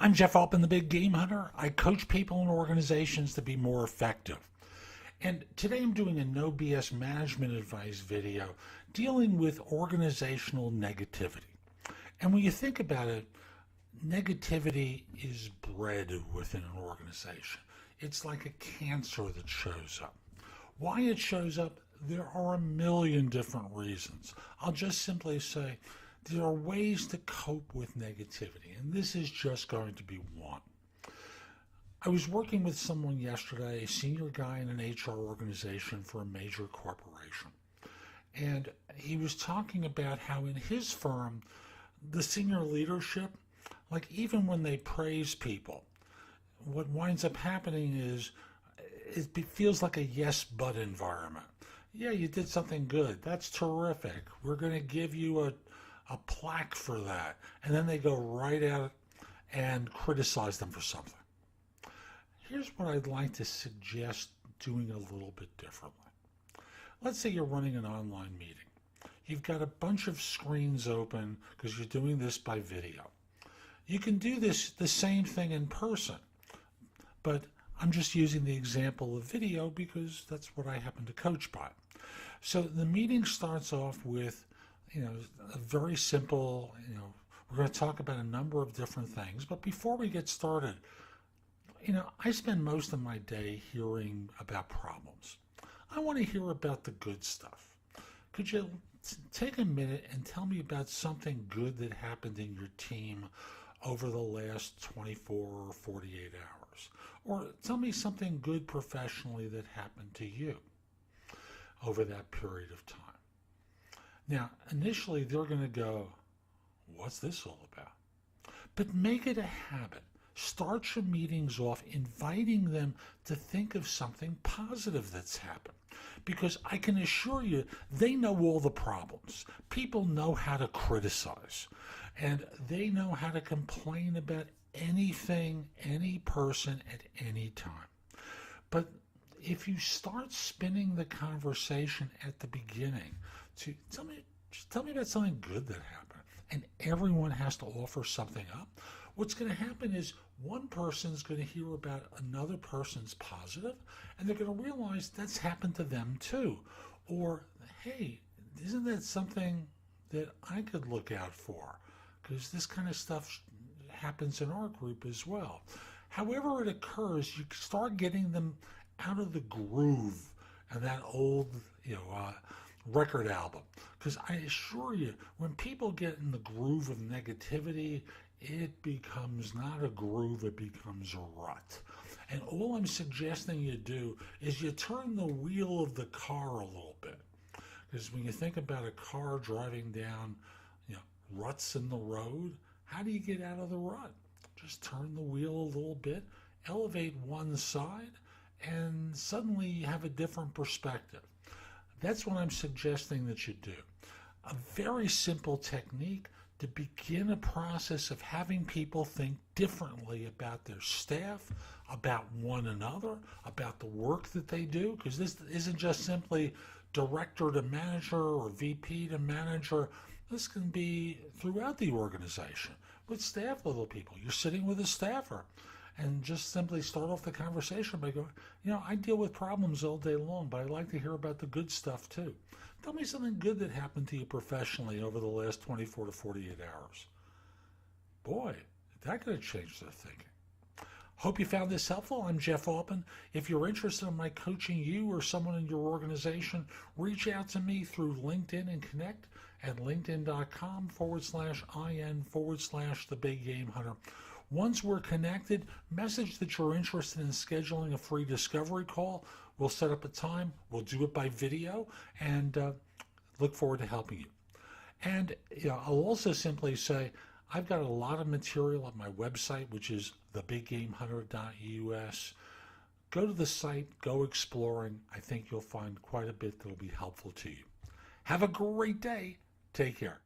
I'm Jeff Altman, the Big Game Hunter. I coach people and organizations to be more effective. And today I'm doing a no BS management advice video dealing with organizational negativity. And when you think about it, negativity is bred within an organization. It's like a cancer that shows up. Why it shows up, there are a million different reasons. I'll just simply say there are ways to cope with negativity, and this is just going to be one. I was working with someone yesterday, a senior guy in an HR organization for a major corporation, and he was talking about how in his firm, the senior leadership, like even when they praise people, what winds up happening is it feels like a yes but environment. Yeah, you did something good. That's terrific. We're going to give you a plaque for that. And then they go right out and criticize them for something. Here's what I'd like to suggest doing a little bit differently. Let's say you're running an online meeting. You've got a bunch of screens open because you're doing this by video. You can do this the same thing in person, but I'm just using the example of video because that's what I happen to coach by. So the meeting starts off with, a very simple, we're going to talk about a number of different things. But before we get started, I spend most of my day hearing about problems. I want to hear about the good stuff. Could you take a minute and tell me about something good that happened in your team over the last 24 or 48 hours? Or tell me something good professionally that happened to you over that period of time. Now, initially, they're going to go, what's this all about? But make it a habit. Start your meetings off inviting them to think of something positive that's happened. Because I can assure you, they know all the problems. People know how to criticize. And they know how to complain about anything, any person at any time. But if you start spinning the conversation at the beginning to tell me about something good that happened, and everyone has to offer something up, what's going to happen is one person's going to hear about another person's positive, and they're going to realize that's happened to them too. Or, hey, isn't that something that I could look out for? Because this kind of stuff happens in our group as well. However it occurs, you start getting them out of the groove and that old, record album. Because I assure you, when people get in the groove of negativity, it becomes not a groove, it becomes a rut. And all I'm suggesting you do is you turn the wheel of the car a little bit. Because when you think about a car driving down, ruts in the road, how do you get out of the rut? Just turn the wheel a little bit, elevate one side, and suddenly you have a different perspective. That's what I'm suggesting that you do. A very simple technique to begin a process of having people think differently about their staff, about one another, about the work that they do, because this isn't just simply director to manager or VP to manager. This can be throughout the organization with staff level people. You're sitting with a staffer and just simply start off the conversation by going, I deal with problems all day long, but I'd like to hear about the good stuff too. Tell me something good that happened to you professionally over the last 24 to 48 hours. Boy, that could have changed their thinking. Hope you found this helpful. I'm Jeff Altman. If you're interested in my coaching you or someone in your organization, reach out to me through LinkedIn and connect at linkedin.com/IN/the Big Game Hunter. Once we're connected, message that you're interested in scheduling a free discovery call. We'll set up a time. We'll do it by video, and look forward to helping you. And I'll also simply say, I've got a lot of material on my website, which is thebiggamehunter.us. Go to the site, go exploring. I think you'll find quite a bit that will be helpful to you. Have a great day. Take care.